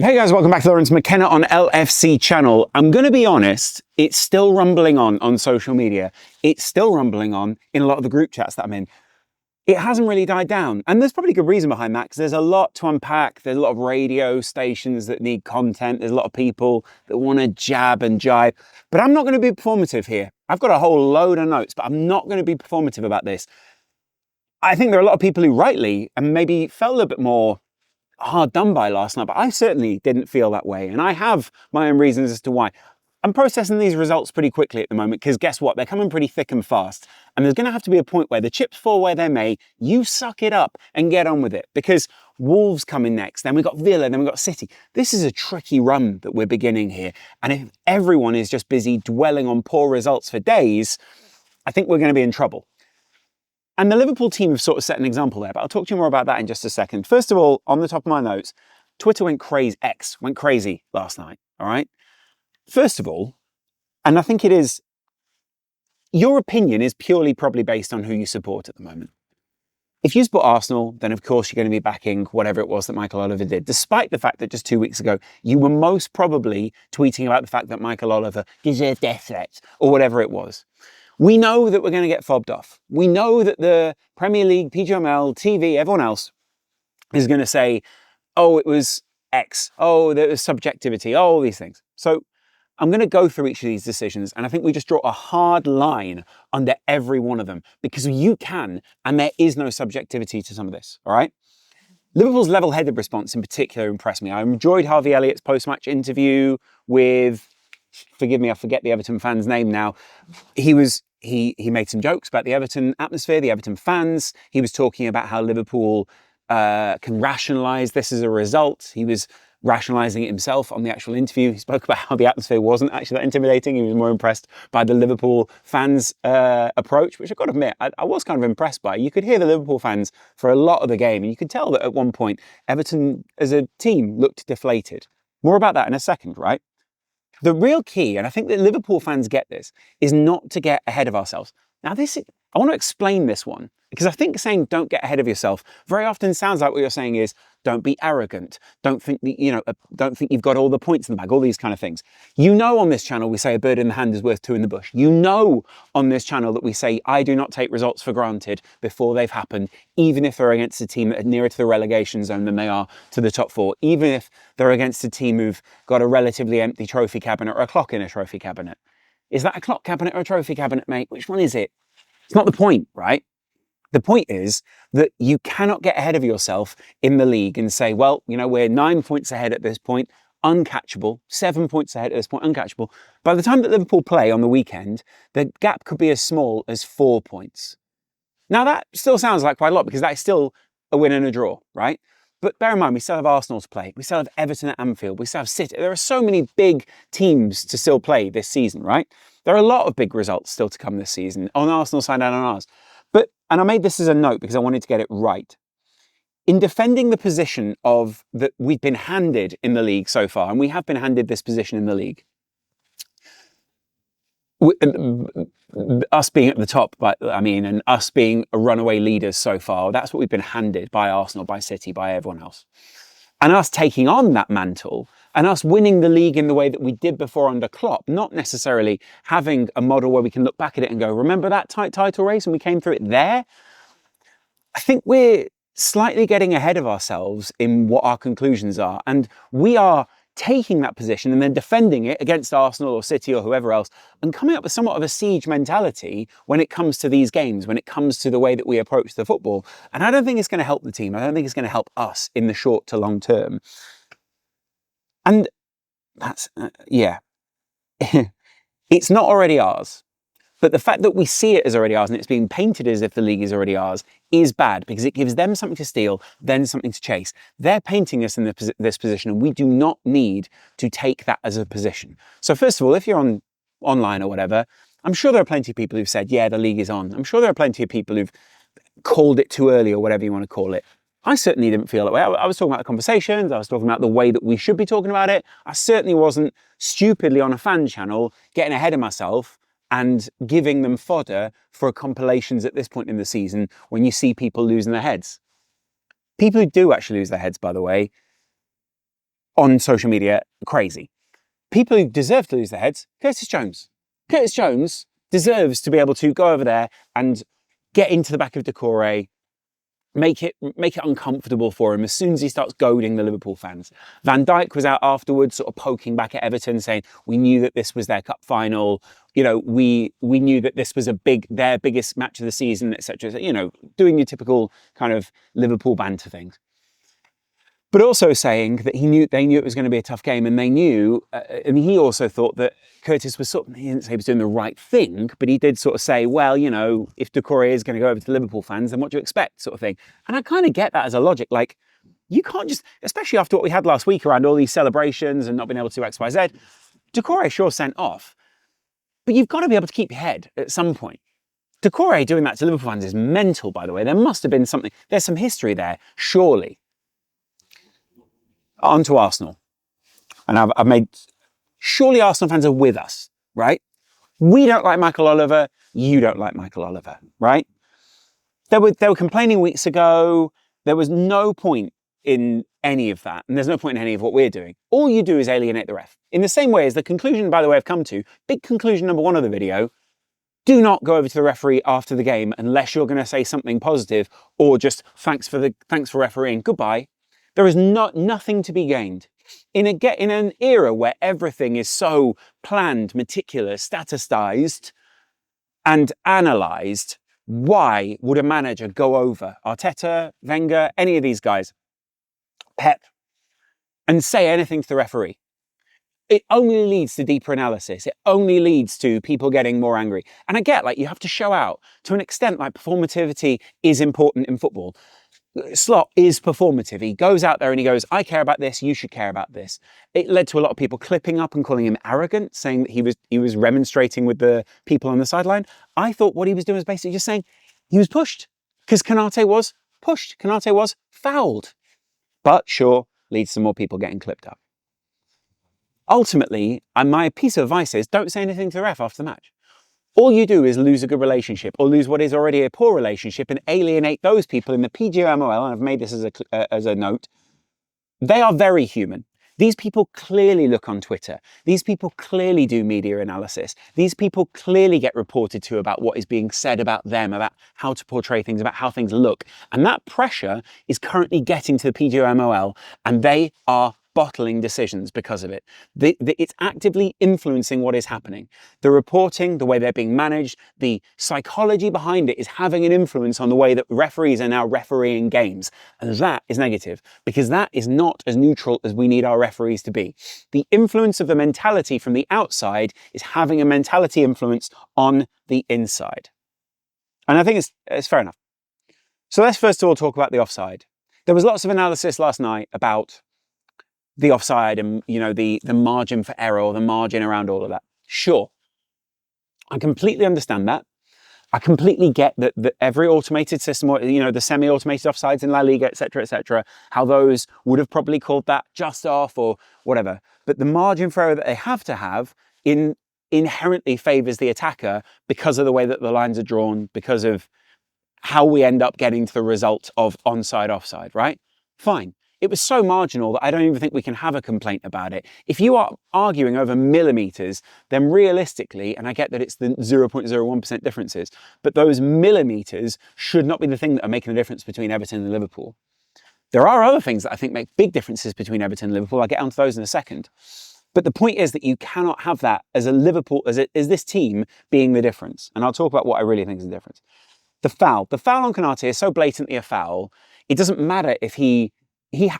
Hey guys, welcome back to Laurence McKenna on LFC channel. I'm going to be honest, it's still rumbling on social media. It's still rumbling on in a lot of the group chats that I'm in. It hasn't really died down. And there's probably good reason behind that because there's a lot to unpack. There's a lot of radio stations that need content. There's a lot of people that want to jab and jibe. But I'm not going to be performative here. I've got a whole load of notes, but I'm not going to be performative about this. I think there are a lot of people who rightly and maybe felt a little bit more hard done by last night, but I certainly didn't feel that way. And I have my own reasons as to why. I'm processing these results pretty quickly at the moment because guess what? They're coming pretty thick and fast. And there's going to have to be a point where the chips fall where they may. You suck it up and get on with it because Wolves coming next. Then we've got Villa, then we've got City. This is a tricky run that we're beginning here. And if everyone is just busy dwelling on poor results for days, I think we're going to be in trouble. And the Liverpool team have sort of set an example there, but I'll talk to you more about that in just a second. First of all, on the top of my notes, Twitter went crazy, X went crazy last night, all right? First of all, and I think it is, your opinion is purely probably based on who you support at the moment. If you support Arsenal, then of course you're going to be backing whatever it was that Michael Oliver did, despite the fact that just 2 weeks ago, you were most probably tweeting about the fact that Michael Oliver deserved death threats or whatever it was. We know that we're going to get fobbed off. We know that the Premier League, PGML, TV, everyone else is going to say, oh, it was X. Oh, there was subjectivity. Oh, all these things. So I'm going to go through each of these decisions. And I think we just draw a hard line under every one of them because you can, and there is no subjectivity to some of this. All right. Liverpool's level-headed response in particular impressed me. I enjoyed Harvey Elliott's post-match interview with, forgive me, I forget the Everton fan's name now. He made some jokes about the Everton atmosphere, the Everton fans. He was talking about how Liverpool can rationalise this as a result. He was rationalising it himself on the actual interview. He spoke about how the atmosphere wasn't actually that intimidating. He was more impressed by the Liverpool fans' approach, which I've got to admit, I was kind of impressed by. You could hear the Liverpool fans for a lot of the game, and you could tell that at one point, Everton as a team looked deflated. More about that in a second, right? The real key, and I think that Liverpool fans get this, is not to get ahead of ourselves. Now, I want to explain this one, because I think saying don't get ahead of yourself very often sounds like what you're saying is don't be arrogant, don't think you've got all the points in the bag, all these kind of things. You know, on this channel, we say a bird in the hand is worth two in the bush. You know, on this channel that we say I do not take results for granted before they've happened, even if they're against a team that are nearer to the relegation zone than they are to the top four, even if they're against a team who've got a relatively empty trophy cabinet or a clock in a trophy cabinet. Is that a clock cabinet or a trophy cabinet, mate? Which one is it? It's not the point, right? The point is that you cannot get ahead of yourself in the league and say, well, you know, we're 9 points ahead at this point, uncatchable, 7 points ahead at this point, uncatchable. By the time that Liverpool play on the weekend, the gap could be as small as 4 points. Now, that still sounds like quite a lot because that is still a win and a draw, right? But bear in mind, we still have Arsenal to play. We still have Everton at Anfield. We still have City. There are so many big teams to still play this season, right? There are a lot of big results still to come this season on Arsenal's side and on ours. And I made this as a note because I wanted to get it right. In defending the position that we've been handed in the league so far, and we have been handed this position in the league, us being at the top, and us being runaway leaders so far, that's what we've been handed by Arsenal, by City, by everyone else. And us taking on that mantle and us winning the league in the way that we did before under Klopp, not necessarily having a model where we can look back at it and go, remember that tight title race and we came through it there? I think we're slightly getting ahead of ourselves in what our conclusions are. And we are taking that position and then defending it against Arsenal or City or whoever else and coming up with somewhat of a siege mentality when it comes to these games, when it comes to the way that we approach the football. And I don't think it's going to help the team. I don't think it's going to help us in the short to long term. And that's, it's not already ours. But the fact that we see it as already ours and it's being painted as if the league is already ours is bad because it gives them something to steal, then something to chase. They're painting us in this position and we do not need to take that as a position. So first of all, if you're online or whatever, I'm sure there are plenty of people who've said, yeah, the league is on. I'm sure there are plenty of people who've called it too early or whatever you want to call it. I certainly didn't feel that way. I was talking about the conversations. I was talking about the way that we should be talking about it. I certainly wasn't stupidly on a fan channel getting ahead of myself and giving them fodder for compilations at this point in the season when you see people losing their heads. People who do actually lose their heads, by the way, on social media, crazy. People who deserve to lose their heads, Curtis Jones. Curtis Jones deserves to be able to go over there and get into the back of Decore, make it uncomfortable for him as soon as he starts goading the Liverpool fans. Van Dijk was out afterwards, sort of poking back at Everton, saying, we knew that this was their cup final. You know, we knew that this was their biggest match of the season, etc. You know, doing your typical kind of Liverpool banter things. But also saying that they knew it was going to be a tough game, and they knew, and he also thought that Curtis was he didn't say he was doing the right thing, but he did sort of say, well, you know, if Decore is going to go over to Liverpool fans, then what do you expect, sort of thing. And I kind of get that as a logic. Like, you can't just, especially after what we had last week around all these celebrations and not being able to do X, Y, Z, Decore sure sent off, but you've got to be able to keep your head at some point. Decore doing that to Liverpool fans is mental, by the way. There must have been something, there's some history there, surely. On to Arsenal. And I've made, surely Arsenal fans are with us, right? We don't like Michael Oliver. You don't like Michael Oliver, right? They were complaining weeks ago. There was no point in any of that. And there's no point in any of what we're doing. All you do is alienate the ref. In the same way as the conclusion, by the way, I've come to, big conclusion number 1 of the video, do not go over to the referee after the game unless you're going to say something positive or just thanks for refereeing. Goodbye. There is nothing to be gained. In an era where everything is so planned, meticulous, statistized, and analysed, why would a manager go over Arteta, Wenger, any of these guys, Pep, and say anything to the referee? It only leads to deeper analysis. It only leads to people getting more angry. And I get, like, you have to show out. To an extent, like, performativity is important in football. Slot is performative. He goes out there and he goes, I care about this, you should care about this. It led to a lot of people clipping up and calling him arrogant, saying that he was remonstrating with the people on the sideline. I thought what he was doing was basically just saying he was pushed, because Konate was pushed. Konate was fouled. But sure, leads to more people getting clipped up. Ultimately, my piece of advice is don't say anything to the ref after the match. All you do is lose a good relationship or lose what is already a poor relationship and alienate those people in the PGMOL, and I've made this as a note. They are very human. These people clearly look on Twitter. These people clearly do media analysis. These people clearly get reported to about what is being said about them, about how to portray things, about how things look. And that pressure is currently getting to the PGMOL, and they are bottling decisions because of it. It's actively influencing what is happening. The reporting, the way they're being managed, the psychology behind it is having an influence on the way that referees are now refereeing games. And that is negative, because that is not as neutral as we need our referees to be. The influence of the mentality from the outside is having a mentality influence on the inside. And I think it's fair enough. So let's first of all talk about the offside. There was lots of analysis last night about the offside and, you know, the margin for error or the margin around all of that. Sure, I completely understand that. I completely get that every automated system, or, you know, the semi-automated offsides in La Liga, etc., how those would have probably called that just off or whatever. But the margin for error that they have to have inherently favours the attacker because of the way that the lines are drawn, because of how we end up getting to the result of onside, offside, right? Fine. It was so marginal that I don't even think we can have a complaint about it. If you are arguing over millimetres, then realistically, and I get that it's the 0.01% differences, but those millimetres should not be the thing that are making the difference between Everton and Liverpool. There are other things that I think make big differences between Everton and Liverpool. I'll get onto those in a second. But the point is that you cannot have that as a Liverpool, as this team being the difference. And I'll talk about what I really think is the difference. The foul on Konate is so blatantly a foul, it doesn't matter if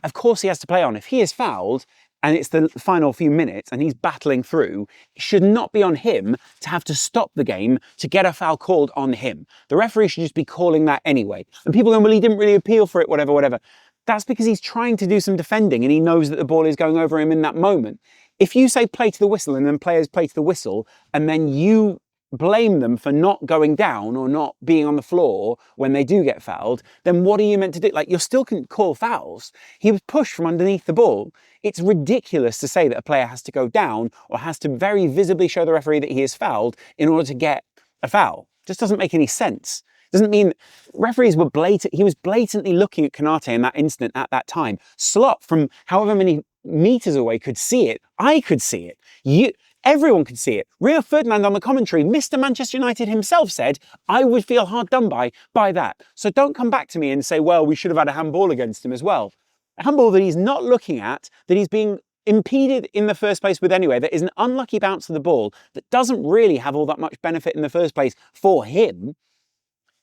of course he has to play on. If he is fouled and it's the final few minutes and he's battling through, it should not be on him to have to stop the game to get a foul called on him. The referee should just be calling that anyway. And people going, well, he didn't really appeal for it, whatever. That's because he's trying to do some defending and he knows that the ball is going over him in that moment. If you say play to the whistle and then players play to the whistle and then you blame them for not going down or not being on the floor when they do get fouled, then what are you meant to do? Like, you still can call fouls. He was pushed from underneath the ball. It's ridiculous to say that a player has to go down or has to very visibly show the referee that he is fouled in order to get a foul. Just doesn't make any sense. Doesn't mean referees were he was blatantly looking at Konate in that instant at that time. Slot, from however many meters away could see it. I could see it. Everyone could see it. Rio Ferdinand on the commentary, Mr. Manchester United himself said, I would feel hard done by that. So don't come back to me and say, well, we should have had a handball against him as well. A handball that he's not looking at, that he's being impeded in the first place with anyway, that is an unlucky bounce of the ball that doesn't really have all that much benefit in the first place for him.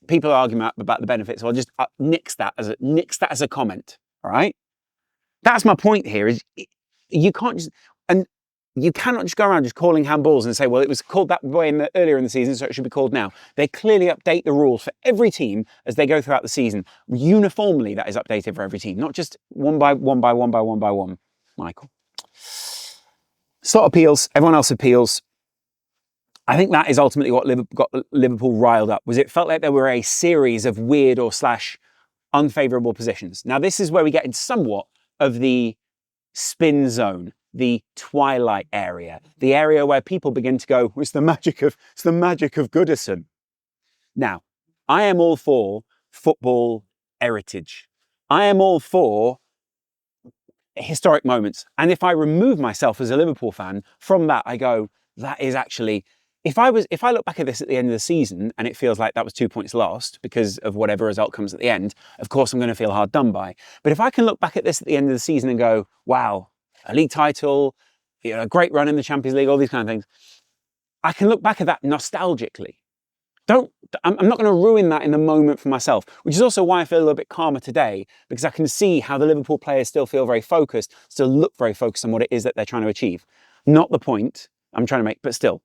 People are arguing about the benefits, so I'll just nix that as a comment, all right? That's my point here, is you can't just... And you cannot just go around just calling handballs and say, well, it was called that way earlier in the season, so it should be called now. They clearly update the rules for every team as they go throughout the season. Uniformly, that is updated for every team, not just one by one, Michael. Slot appeals, everyone else appeals. I think that is ultimately what got Liverpool riled up, was it felt like there were a series of weird or / unfavourable positions. Now, this is where we get into somewhat of the spin zone, the twilight area, the area where people begin to go, it's the magic of Goodison. Now, I am all for football heritage. I am all for historic moments. And if I remove myself as a Liverpool fan from that, I go, that is actually, if I look back at this at the end of the season and it feels like that was 2 points lost because of whatever result comes at the end, of course I'm going to feel hard done by. But if I can look back at this at the end of the season and go, wow, a league title, a great run in the Champions League, all these kind of things, I can look back at that nostalgically. I'm not going to ruin that in the moment for myself, which is also why I feel a little bit calmer today, because I can see how the Liverpool players still feel very focused, still look very focused on what it is that they're trying to achieve. Not the point I'm trying to make, but still.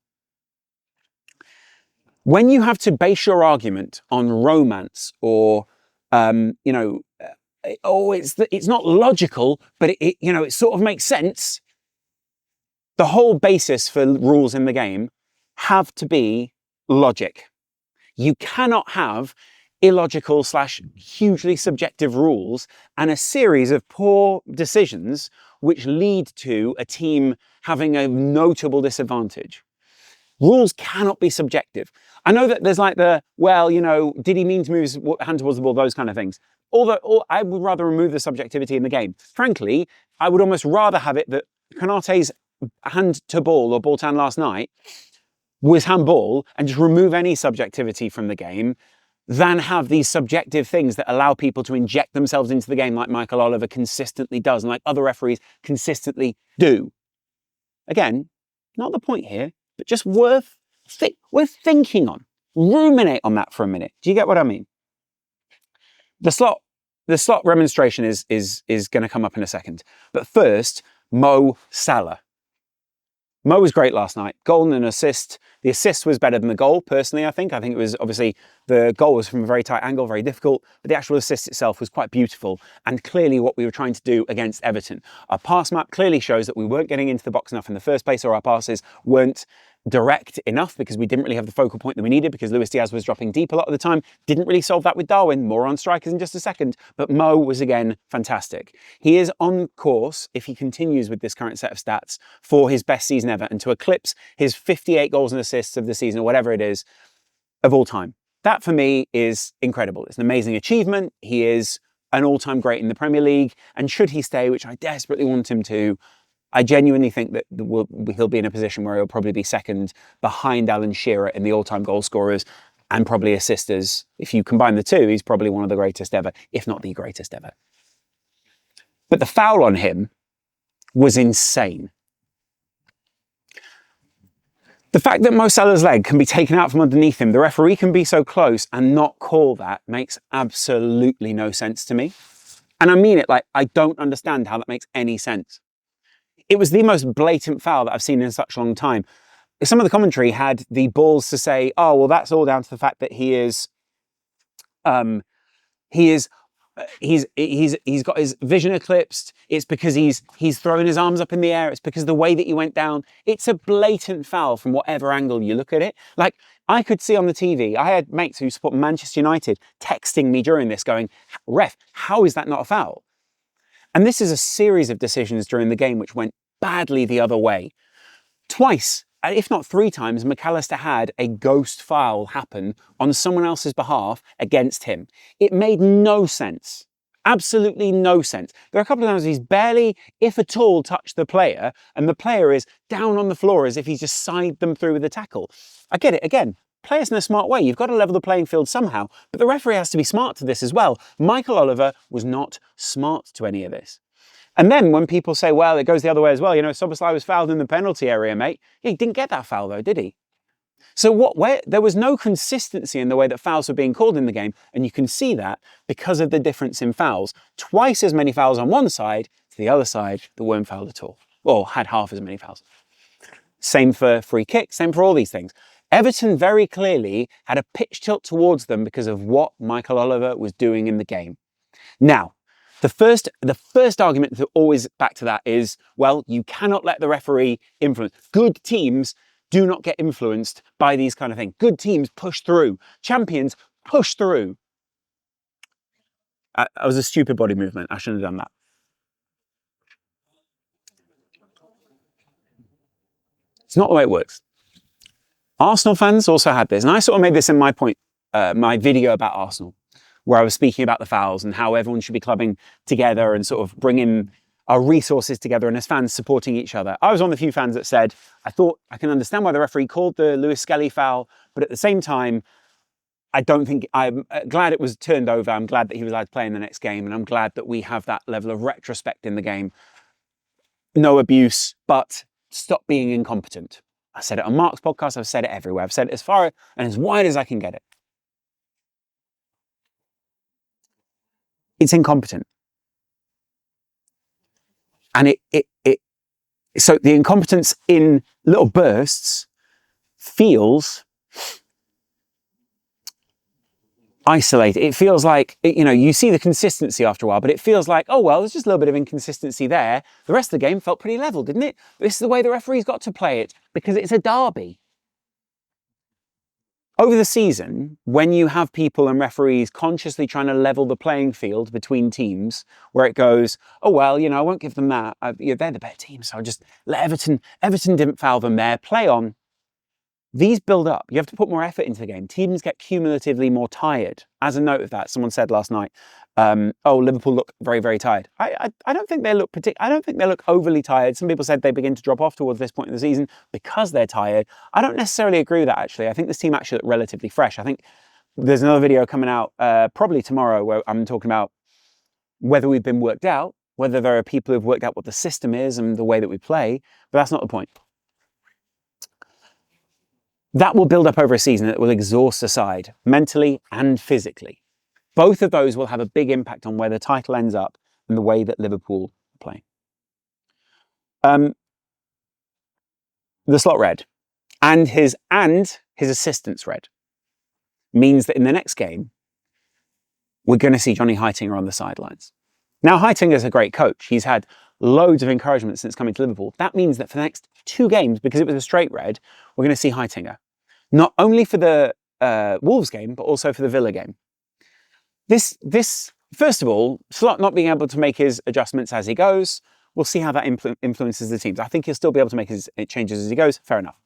When you have to base your argument on romance or, it's not logical, but it sort of makes sense. The whole basis for rules in the game have to be logic. You cannot have illogical / hugely subjective rules and a series of poor decisions which lead to a team having a notable disadvantage. Rules cannot be subjective. I know that there's like did he mean to move his hand towards the ball, those kind of things. Although I would rather remove the subjectivity in the game. Frankly, I would almost rather have it that Konate's hand to ball or ball to hand last night was handball and just remove any subjectivity from the game than have these subjective things that allow people to inject themselves into the game like Michael Oliver consistently does and like other referees consistently do. Again, not the point here, but just worth thinking on. Ruminate on that for a minute. Do you get what I mean? The slot remonstration is going to come up in a second. But first, Mo Salah. Mo was great last night. Goal and an assist. The assist was better than the goal, personally, I think. I think it was, obviously, the goal was from a very tight angle, very difficult, but the actual assist itself was quite beautiful and clearly what we were trying to do against Everton. Our pass map clearly shows that we weren't getting into the box enough in the first place, or our passes weren't direct enough because we didn't really have the focal point that we needed because Luis Diaz was dropping deep a lot of the time. Didn't really solve that with Darwin. More on strikers in just a second. But Mo was, again, fantastic. He is on course, if he continues with this current set of stats, for his best season ever and to eclipse his 58 goals and assists of the season, or whatever it is, of all time. That, for me, is incredible. It's an amazing achievement. He is an all-time great in the Premier League. And should he stay, which I desperately want him to, I genuinely think that he'll be in a position where he'll probably be second behind Alan Shearer in the all-time goal scorers and probably assisters. If you combine the two, he's probably one of the greatest ever, if not the greatest ever. But the foul on him was insane. The fact that Mo Salah's leg can be taken out from underneath him, the referee can be so close and not call that, makes absolutely no sense to me. And I mean it, like, I don't understand how that makes any sense. It was the most blatant foul that I've seen in such a long time. Some of the commentary had the balls to say, oh, well, that's all down to the fact that he's got his vision eclipsed. It's because he's throwing his arms up in the air. It's because of the way that he went down. It's a blatant foul from whatever angle you look at it. Like, I could see on the TV, I had mates who support Manchester United texting me during this going, ref, how is that not a foul? And this is a series of decisions during the game which went badly the other way. Twice, if not 3 times, McAllister had a ghost foul happen on someone else's behalf against him. It made no sense. Absolutely no sense. There are a couple of times he's barely, if at all, touched the player, and the player is down on the floor as if he's just sided them through with a tackle. I get it, again, play us in a smart way. You've got to level the playing field somehow, but the referee has to be smart to this as well. Michael Oliver was not smart to any of this. And then when people say, well, it goes the other way as well, Szoboszlai was fouled in the penalty area, mate. Yeah, he didn't get that foul though, did he? So there was no consistency in the way that fouls were being called in the game, and you can see that because of the difference in fouls. Twice as many fouls on one side to the other side that weren't fouled at all, or had half as many fouls. Same for free kicks, same for all these things. Everton very clearly had a pitch tilt towards them because of what Michael Oliver was doing in the game. Now, the first argument to always back to that is, well, you cannot let the referee influence. Good teams do not get influenced by these kind of things. Good teams push through. Champions push through. That was a stupid body movement. I shouldn't have done that. It's not the way it works. Arsenal fans also had this, and I sort of made this in my video about Arsenal, where I was speaking about the fouls and how everyone should be clubbing together and sort of bringing our resources together and as fans supporting each other. I was one of the few fans that said, I thought I can understand why the referee called the Lewis Skelly foul, but at the same time, I'm glad it was turned over. I'm glad that he was allowed to play in the next game, and I'm glad that we have that level of retrospect in the game. No abuse, but stop being incompetent. I said it on Mark's podcast. I've said it everywhere. I've said it as far and as wide as I can get it. It's incompetent. And so the incompetence in little bursts feels isolated. It feels like, you see the consistency after a while, but it feels like, oh, well, there's just a little bit of inconsistency there. The rest of the game felt pretty level, didn't it? This is the way the referee's got to play it because it's a derby. Over the season, when you have people and referees consciously trying to level the playing field between teams, where it goes, oh, well, I won't give them that. They're the better team, so I'll just let Everton didn't foul them there, play on. These build up. You have to put more effort into the game. Teams get cumulatively more tired. As a note of that, someone said last night, Liverpool look very, very tired. I don't think they look I don't think they look overly tired. Some people said they begin to drop off towards this point in the season because they're tired. I don't necessarily agree with that, actually. I think this team actually look relatively fresh. I think there's another video coming out probably tomorrow where I'm talking about whether we've been worked out, whether there are people who've worked out what the system is and the way that we play, but that's not the point. That will build up over a season. It will exhaust a side, mentally and physically. Both of those will have a big impact on where the title ends up and the way that Liverpool play. The slot red and his assistant's red means that in the next game, we're going to see Johnny Heitinga on the sidelines. Now, Heitinga is a great coach. He's had loads of encouragement since coming to Liverpool. That means that for the next 2 games, because it was a straight red, we're going to see Heitinga. Not only for the Wolves game, but also for the Villa game. This, first of all, Slot not being able to make his adjustments as he goes, we'll see how that influences the teams. I think he'll still be able to make his changes as he goes. Fair enough.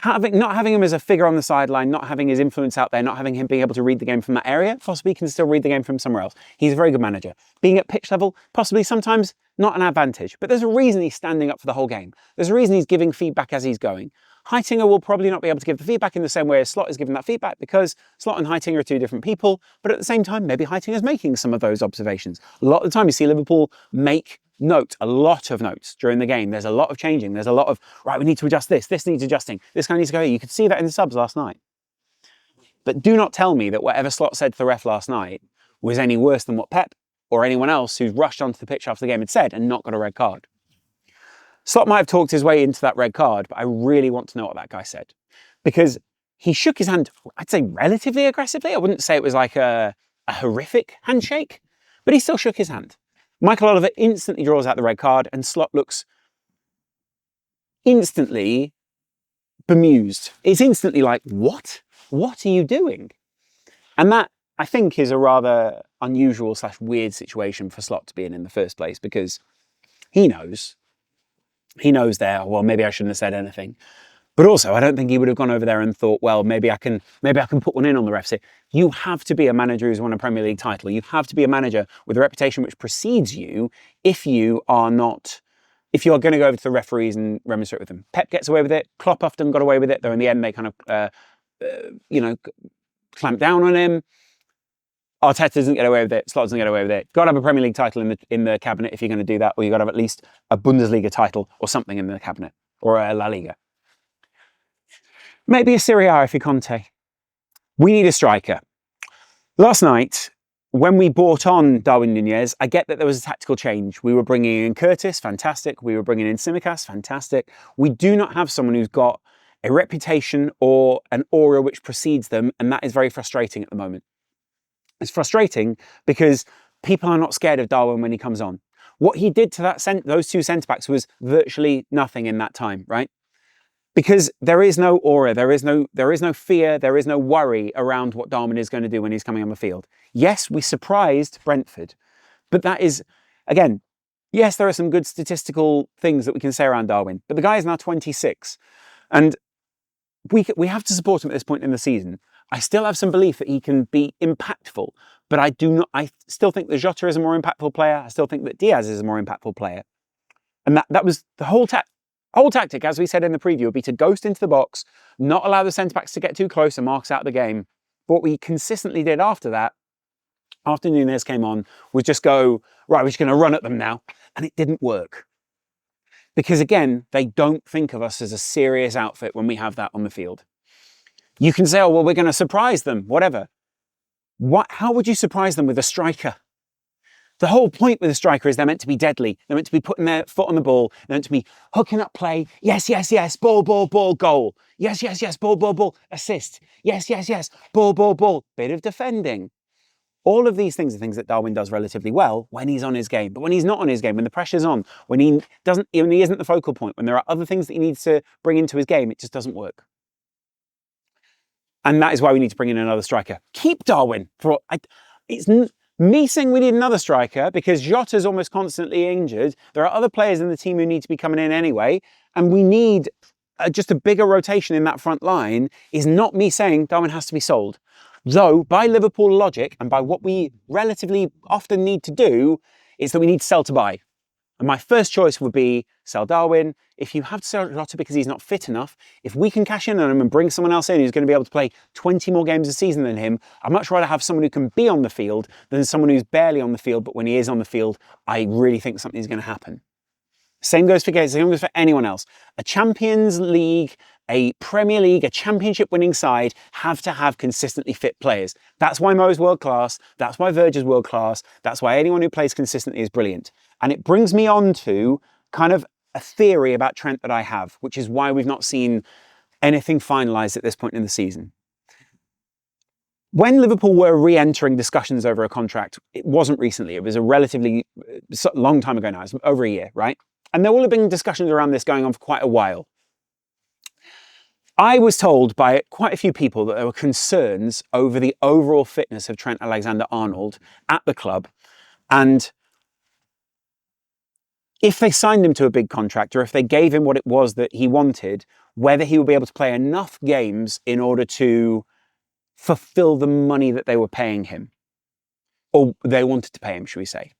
Not having him as a figure on the sideline, not having his influence out there, not having him being able to read the game from that area, possibly he can still read the game from somewhere else. He's a very good manager. Being at pitch level, possibly sometimes not an advantage, but there's a reason he's standing up for the whole game. There's a reason he's giving feedback as he's going. Heitinga will probably not be able to give the feedback in the same way as Slot is giving that feedback because Slot and Heitinga are 2 different people, but at the same time, maybe Heitinga's making some of those observations. A lot of the time you see Liverpool make a lot of notes during the game. There's a lot of changing. There's a lot of, right, we need to adjust this needs adjusting, this guy needs to go here. You could see that in the subs last night. But do not tell me that whatever Slot said to the ref last night was any worse than what Pep or anyone else who's rushed onto the pitch after the game had said and not got a red card. Slot might have talked his way into that red card, but I really want to know what that guy said. Because he shook his hand, I'd say relatively aggressively. I wouldn't say it was like a horrific handshake, but he still shook his hand. Michael Oliver instantly draws out the red card and Slot looks instantly bemused. It's instantly like, what? What are you doing? And that, I think, is a rather unusual / weird situation for Slot to be in the first place because he knows there, well, maybe I shouldn't have said anything. But also, I don't think he would have gone over there and thought, well, maybe I can put one in on the refs here. You have to be a manager who's won a Premier League title. You have to be a manager with a reputation which precedes you if you are going to go over to the referees and remonstrate with them. Pep gets away with it. Klopp often got away with it, though in the end they kind of, clamp down on him. Arteta doesn't get away with it. Slot doesn't get away with it. Got to have a Premier League title in the cabinet if you're going to do that, or you've got to have at least a Bundesliga title or something in the cabinet, or a La Liga. Maybe a Serie A if you're Conte. We need a striker. Last night, when we bought on Darwin Núñez, I get that there was a tactical change. We were bringing in Curtis, fantastic. We were bringing in Tsimikas, fantastic. We do not have someone who's got a reputation or an aura which precedes them, and that is very frustrating at the moment. It's frustrating because people are not scared of Darwin when he comes on. What he did to those two centre-backs was virtually nothing in that time, right? Because there is no aura, there is no fear, there is no worry around what Darwin is going to do when he's coming on the field. Yes, we surprised Brentford, but that is, again, yes, there are some good statistical things that we can say around Darwin, but the guy is now 26, and we have to support him at this point in the season. I still have some belief that he can be impactful, but I still think that Jota is a more impactful player. I still think that Diaz is a more impactful player. And that was the whole tactic, as we said in the preview, would be to ghost into the box, not allow the centre-backs to get too close and mark us out of the game. But what we consistently did after that, after Núñez came on, was just go, right, we're just going to run at them now. And it didn't work. Because again, they don't think of us as a serious outfit when we have that on the field. You can say, oh, well, we're going to surprise them, whatever. How would you surprise them with a striker? The whole point with a striker is they're meant to be deadly. They're meant to be putting their foot on the ball. They're meant to be hooking up play. Yes, yes, yes. Ball, ball, ball, goal. Yes, yes, yes. Ball, ball, ball. Assist. Yes, yes, yes. Ball, ball, ball. Bit of defending. All of these things are things that Darwin does relatively well when he's on his game. But when he's not on his game, when the pressure's on, when he isn't the focal point, when there are other things that he needs to bring into his game, it just doesn't work. And that is why we need to bring in another striker. Keep Darwin. It's me saying we need another striker because Jota's almost constantly injured. There are other players in the team who need to be coming in anyway. And we need just a bigger rotation in that front line. Is not me saying Darwin has to be sold. Though, by Liverpool logic and by what we relatively often need to do, is that we need to sell to buy. And my first choice would be sell Darwin. If you have to sell Jota because he's not fit enough, if we can cash in on him and bring someone else in who's going to be able to play 20 more games a season than him, I'd much rather have someone who can be on the field than someone who's barely on the field, but when he is on the field, I really think something's going to happen. Same goes for Gates, same goes for anyone else. A Champions League, a Premier League, a championship winning side have to have consistently fit players. That's why Mo's world class. That's why Verge is world class. That's why anyone who plays consistently is brilliant. And it brings me on to kind of a theory about Trent that I have, which is why we've not seen anything finalised at this point in the season. When Liverpool were re-entering discussions over a contract, it wasn't recently. It was a relatively long time ago now. It's over a year, right? And there will have been discussions around this going on for quite a while. I was told by quite a few people that there were concerns over the overall fitness of Trent Alexander-Arnold at the club. And if they signed him to a big contract or if they gave him what it was that he wanted, whether he would be able to play enough games in order to fulfill the money that they were paying him. Or they wanted to pay him, should we say.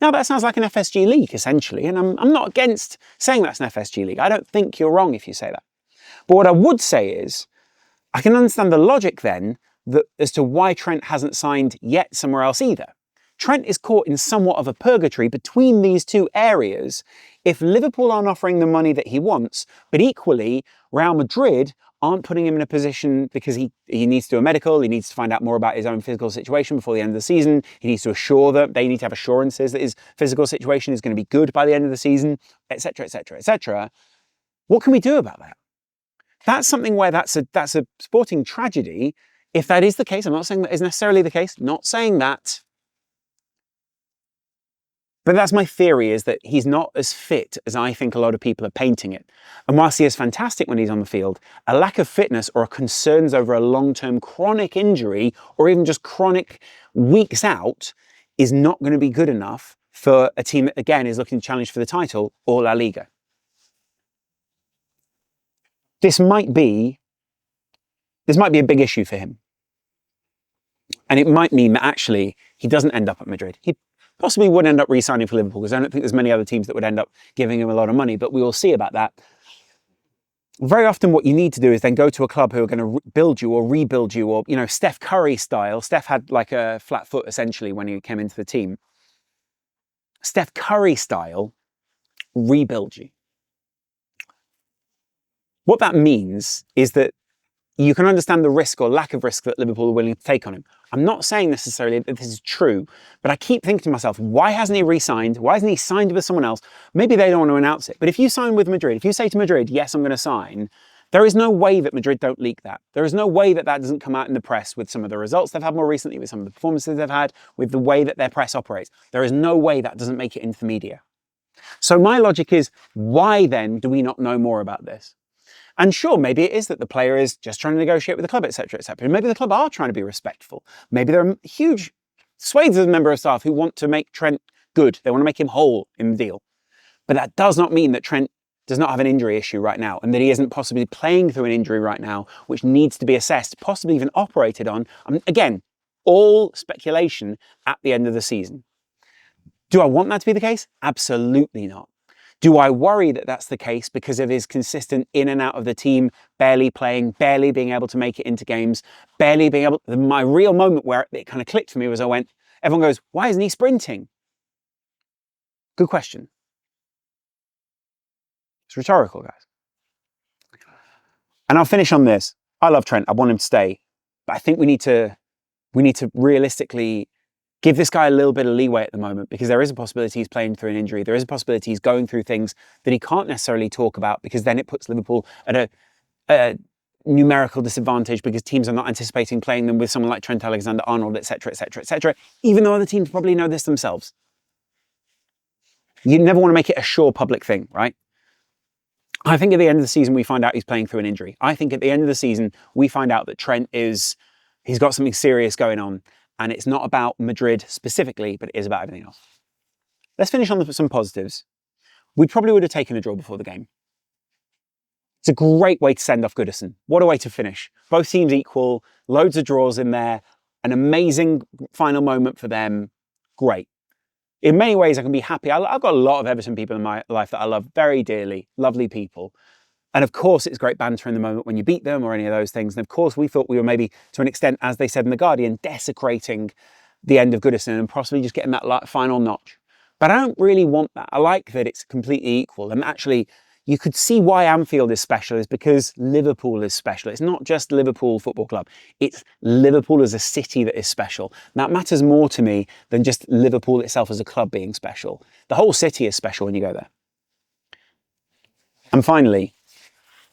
Now, that sounds like an FSG league, essentially, and I'm not against saying that's an FSG league. I don't think you're wrong if you say that. But what I would say is, I can understand the logic then as to why Trent hasn't signed yet somewhere else either. Trent is caught in somewhat of a purgatory between these two areas. If Liverpool aren't offering the money that he wants, but equally Real Madrid aren't putting him in a position because he needs to do a medical, he needs to find out more about his own physical situation before the end of the season, he needs to assure them, they need to have assurances that his physical situation is going to be good by the end of the season, etc., etc., etc. What can we do about that? That's something where that's a sporting tragedy. If that is the case, I'm not saying that is necessarily the case, not saying that. But that's my theory, is that he's not as fit as I think a lot of people are painting it. And whilst he is fantastic when he's on the field, a lack of fitness or concerns over a long-term chronic injury or even just chronic weeks out is not going to be good enough for a team that, again, is looking to challenge for the title or La Liga. this might be a big issue for him. And it might mean that actually he doesn't end up at Madrid. He possibly would end up re-signing for Liverpool, because I don't think there's many other teams that would end up giving him a lot of money, but we will see about that. Very often what you need to do is then go to a club who are going to build you or rebuild you, or, you know, Steph Curry style. Steph had like a flat foot essentially when he came into the team. Steph Curry style, rebuild you. What that means is that you can understand the risk or lack of risk that Liverpool are willing to take on him. I'm not saying necessarily that this is true, but I keep thinking to myself, why hasn't he re-signed? Why hasn't he signed with someone else? Maybe they don't want to announce it. But if you sign with Madrid, if you say to Madrid, yes, I'm going to sign, there is no way that Madrid don't leak that. There is no way that that doesn't come out in the press with some of the results they've had more recently, with some of the performances they've had, with the way that their press operates. There is no way that doesn't make it into the media. So my logic is, why then do we not know more about this? And sure, maybe it is that the player is just trying to negotiate with the club, etc., etc. Maybe the club are trying to be respectful. Maybe there are huge swathes of member of staff who want to make Trent good. They want to make him whole in the deal. But that does not mean that Trent does not have an injury issue right now, and that he isn't possibly playing through an injury right now, which needs to be assessed, possibly even operated on. Again, all speculation at the end of the season. Do I want that to be the case? Absolutely not. Do I worry that that's the case because of his consistent in and out of the team, barely playing, barely being able to make it into games, barely being able... My real moment where it kind of clicked for me was everyone goes, why isn't he sprinting? Good question. It's rhetorical, guys. And I'll finish on this. I love Trent. I want him to stay. But I think we need to realistically give this guy a little bit of leeway at the moment, because there is a possibility he's playing through an injury. There is a possibility he's going through things that he can't necessarily talk about, because then it puts Liverpool at a numerical disadvantage, because teams are not anticipating playing them with someone like Trent Alexander-Arnold, etc., etc., etc., even though other teams probably know this themselves. You never want to make it a sure public thing, right? I think at the end of the season, we find out he's playing through an injury. I think at the end of the season, we find out that Trent he's got something serious going on. And it's not about Madrid specifically, but it is about everything else. Let's finish on some positives. We probably would have taken a draw before the game. It's a great way to send off Goodison. What a way to finish. Both teams equal, loads of draws in there, an amazing final moment for them. Great. In many ways, I can be happy. I've got a lot of Everton people in my life that I love very dearly, lovely people. And of course, it's great banter in the moment when you beat them or any of those things. And of course, we thought we were maybe, to an extent, as they said in The Guardian, desecrating the end of Goodison and possibly just getting that final notch. But I don't really want that. I like that it's completely equal. And actually, you could see why Anfield is special is because Liverpool is special. It's not just Liverpool Football Club. It's Liverpool as a city that is special. That matters more to me than just Liverpool itself as a club being special. The whole city is special when you go there. And finally,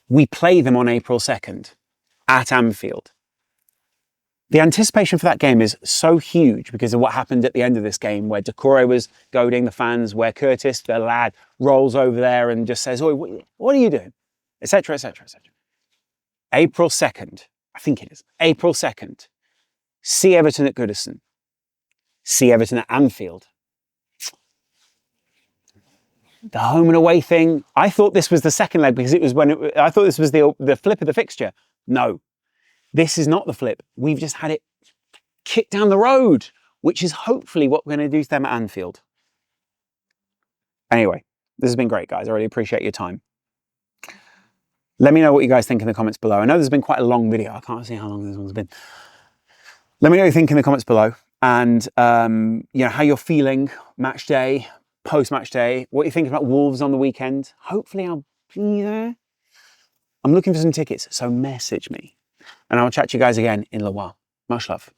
we play them on April 2nd at Anfield. The anticipation for that game is so huge because of what happened at the end of this game, where Decore was goading the fans, where Curtis, the lad, rolls over there and just says, "Oi, what are you doing?" Etc., etc., etc. April 2nd, I think it is, April 2nd. See Everton at Goodison. See Everton at Anfield. The home and away thing, I thought this was the second leg because it was I thought this was the flip of the fixture. No, this is not the flip. We've just had it kicked down the road, which is hopefully what we're going to do to them at Anfield. Anyway, this has been great, guys. I really appreciate your time. Let me know what you guys think in the comments below. I know there's been quite a long video. I can't see how long this one's been. Let me know what you think in the comments below, and how you're feeling match day, post-match day, what you think about Wolves on the weekend. Hopefully I'll be there. I'm looking for some tickets, so message me. And I'll chat to you guys again in a little while. Much love.